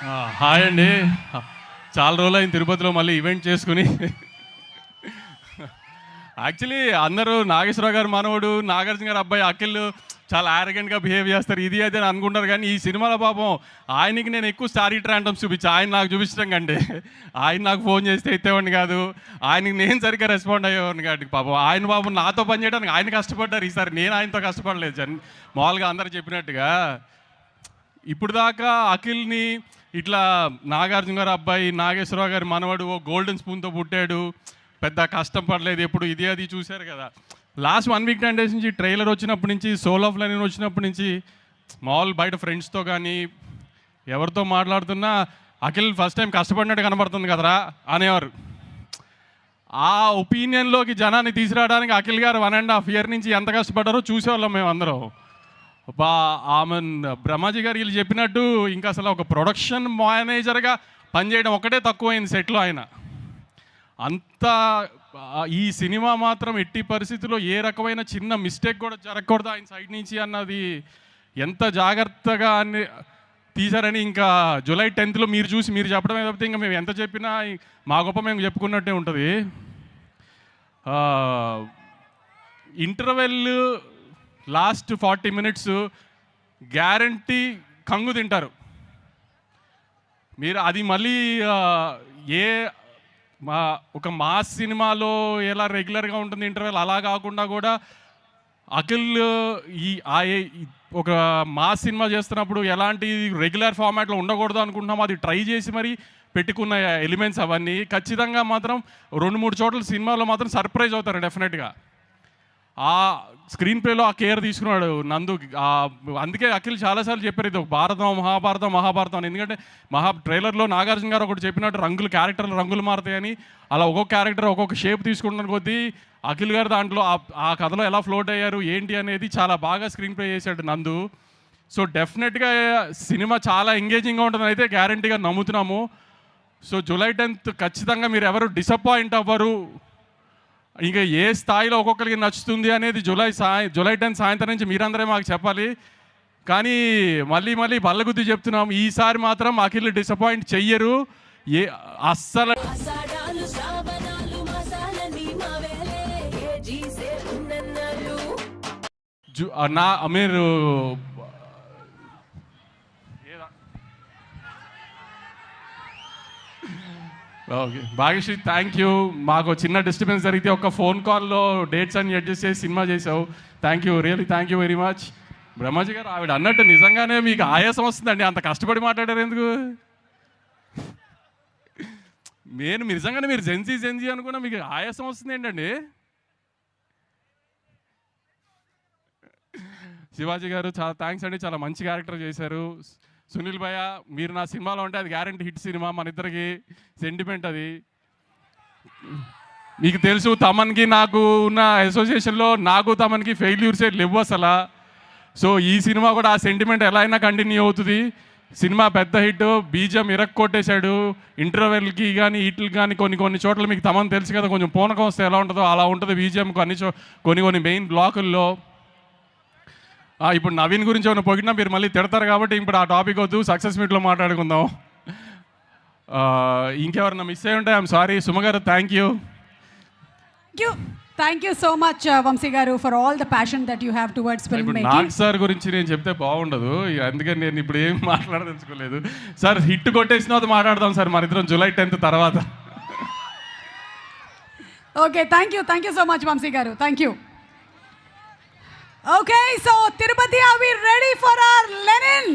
Hi అండి. చాలా రోజులైంది తిరుపతిలో మళ్ళీ ఈవెంట్ చేసుకుని. యాక్చువల్లీ అందరూ నాగేశ్వరరావు గారు మనవడు, నాగార్జున గారు అబ్బాయి అఖిల్ చాలా ఆరగెంట్గా బిహేవ్ చేస్తారు, ఇది అది అని అనుకుంటారు. కానీ ఈ సినిమాలో పాపం ఆయనకి నేను ఎక్కువ స్టార్ హిట్ ర్యాండమ్స్ చూపించా, ఆయన నాకు చూపించడం కంటే. ఆయన నాకు ఫోన్ చేస్తే ఎత్తేవాడిని కాదు, ఆయనకి నేను సరిగ్గా రెస్పాండ్ అయ్యేవాడిని కాదు. పాపం నాతో పని చేయడానికి ఆయన కష్టపడ్డారు, ఈసారి నేను ఆయనతో కష్టపడలేదు. మామూలుగా అందరు చెప్పినట్టుగా ఇప్పుడు దాకా అఖిల్ని ఇట్లా నాగార్జున గారు అబ్బాయి, నాగేశ్వరరావు గారి మనవడు, ఓ గోల్డెన్ స్పూన్తో పుట్టాడు, పెద్ద కష్టం పడలేదు, ఎప్పుడు ఇది అది చూశారు కదా. లాస్ట్ 1 వీక్ 10 డేస్ నుంచి ట్రైలర్ వచ్చినప్పటి నుంచి, సోల్ ఆఫ్ లైన్ వచ్చినప్పటి నుంచి మామూలు బయట ఫ్రెండ్స్తో కానీ ఎవరితో మాట్లాడుతున్నా అఖిల్ ఫస్ట్ టైం కష్టపడినట్టు కనబడుతుంది కదరా అనేవారు. ఆ ఒపీనియన్లోకి జనాన్ని తీసుకురావడానికి అఖిల్ గారు 1.5 year నుంచి ఎంత కష్టపడ్డారో చూసేవాళ్ళం మేము అందరం. ఆమె బ్రహ్మాజీ గారు వీళ్ళు చెప్పినట్టు ఇంకా అసలు ఒక ప్రొడక్షన్ మేనేజర్గా పనిచేయడం ఒకటే తక్కువైంది సెట్లో. ఆయన అంత ఈ సినిమా మాత్రం ఎట్టి పరిస్థితుల్లో ఏ రకమైన చిన్న మిస్టేక్ కూడా జరగకూడదు ఆయన సైడ్ నుంచి అన్నది ఎంత జాగ్రత్తగా అన్ని తీశారని ఇంకా July 10th మీరు చూసి మీరు చెప్పడమే తప్పితే ఇంకా మేము ఎంత చెప్పినా మా గొప్ప మేము చెప్పుకున్నట్టే ఉంటుంది. ఇంటర్వెల్ లాస్ట్ 40 minutes గ్యారంటీ కంగు తింటారు మీరు. అది మళ్ళీ ఒక మాస్ సినిమాలో ఎలా రెగ్యులర్గా ఉంటుంది ఇంటర్వెల్, అలా కాకుండా కూడా అఖిల్ ఒక మాస్ సినిమా చేస్తున్నప్పుడు ఎలాంటి రెగ్యులర్ ఫార్మాట్లో ఉండకూడదు అనుకుంటున్నాము, అది ట్రై చేసి మరి పెట్టుకున్న ఎలిమెంట్స్ అవన్నీ ఖచ్చితంగా మాత్రం 2-3 చోట్ల సినిమాలో మాత్రం సర్ప్రైజ్ అవుతారు డెఫినెట్గా. ఆ స్క్రీన్ ప్లేలో ఆ కేర్ తీసుకున్నాడు నందు. అందుకే అఖిల్ చాలాసార్లు చెప్పారు ఇది ఒక భారతం మహాభారతం అని. ఎందుకంటే ట్రైలర్లో నాగార్జున గారు ఒకటి చెప్పినట్టు క్యారెక్టర్లు రంగులు మారుతాయని, అలా ఒక్కొక్క క్యారెక్టర్ ఒక్కొక్క షేప్ తీసుకుంటున్న కొద్దీ అఖిల్ గారు దాంట్లో ఆ కథలో ఎలా ఫ్లోట్ అయ్యారు ఏంటి అనేది చాలా బాగా స్క్రీన్ ప్లే చేశాడు నందు. సో డెఫినెట్గా సినిమా చాలా ఎంగేజింగ్గా ఉంటుందని అయితే గ్యారంటీగా నమ్ముతున్నాము. సో July 10th ఖచ్చితంగా మీరు ఎవరు డిసప్పాయింట్ అవ్వరు. ఇంకా ఏ స్థాయిలో ఒక్కొక్కరికి నచ్చుతుంది అనేది July 10th సాయంత్రం నుంచి మీరందరే మాకు చెప్పాలి. కానీ మళ్ళీ బల్లగుద్ది చెప్తున్నాం, ఈసారి మాత్రం అఖిల్ డిసప్పాయింట్ చెయ్యరు అస్సలు. మీరు ఓకే భాగ్యశ్రీ, థ్యాంక్ యూ. మాకు చిన్న డిస్టర్బెన్స్ జరిగితే ఒక ఫోన్ కాల్లో డేట్స్ అన్ని అడ్జస్ట్ చేసి సినిమా చేసావు, thank you, really thank you very much. Brahmaji గారు ఆవిడ అన్నట్టు నిజంగానే మీకు ఆయాసం వస్తుందండి, అంత కష్టపడి మాట్లాడారు ఎందుకు? నిజంగానే మీరు జెన్జీ అనుకున్నా మీకు ఆయాసం వస్తుంది ఏంటండి? శివాజీ గారు చాలా థ్యాంక్స్ అండి, చాలా మంచి క్యారెక్టర్ చేశారు. సునీల్ భయ్య, మీరు నా సినిమాలో ఉంటే అది గ్యారంటీ హిట్ సినిమా, మన ఇద్దరికి సెంటిమెంట్ అది. మీకు తెలుసు తమన్కి నాకు ఉన్న అసోసియేషన్లో నాకు తమన్కి ఫెయిల్యూర్సే లేవు అసలు. సో ఈ సినిమా కూడా ఆ సెంటిమెంట్ ఎలా అయినా కంటిన్యూ అవుతుంది. సినిమా పెద్ద హిట్, బీజం కొట్టేశాడు. ఇంటర్వెల్కి కానీ వీటికి కానీ కొన్ని చోట్ల మీకు తమన్ తెలుసు కదా, కొంచెం పూనకం వస్తే ఎలా ఉంటుందో అలా ఉంటుంది బీజం కొన్ని మెయిన్ బ్లాకుల్లో. ఇప్పుడు నవీన్ గురించి ఏమైనా పొగిడినా మీరు మళ్ళీ తిడతారు కాబట్టి ఇప్పుడు ఆ టాపిక్ వద్దు, సక్సెస్ మీట్లో మాట్లాడుకుందాం. ఇంకెవరన్నా మిస్ అయ్యి ఉంటే ఐఎమ్ సారీ. సుమగారు thank you. Thank you so much Vamsi garu for all the passion that you have towards film making. Nag sir గురించి నేను చెప్తే బాగుండదు, అందుకని నేను ఇప్పుడు ఏం మాట్లాడదలుచుకోలేదు. సార్ హిట్ కొట్టేసిన మాట్లాడదాం సార్ మన ఇద్దరం July 10th తర్వాత. Okay, thank you so much Vamsi garu, thank you. Okay, so Tirupati, are we ready for our Lenin?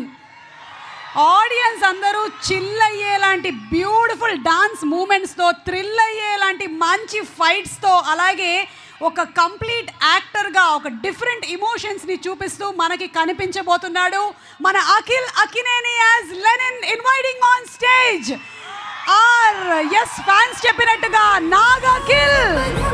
Audience అందరూ చిల్ అయ్యేలాంటి బ్యూటిఫుల్ డాన్స్ మూమెంట్స్తో, థ్రిల్ అయ్యేలాంటి మంచి ఫైట్స్తో, అలాగే ఒక కంప్లీట్ యాక్టర్గా ఒక డిఫరెంట్ ఇమోషన్స్ని చూపిస్తూ మనకి కనిపించబోతున్నాడు మన Akhil Akkineni as Lenin. Inviting on stage fans చెప్పినట్టుగా నాగ్ అఖిల్.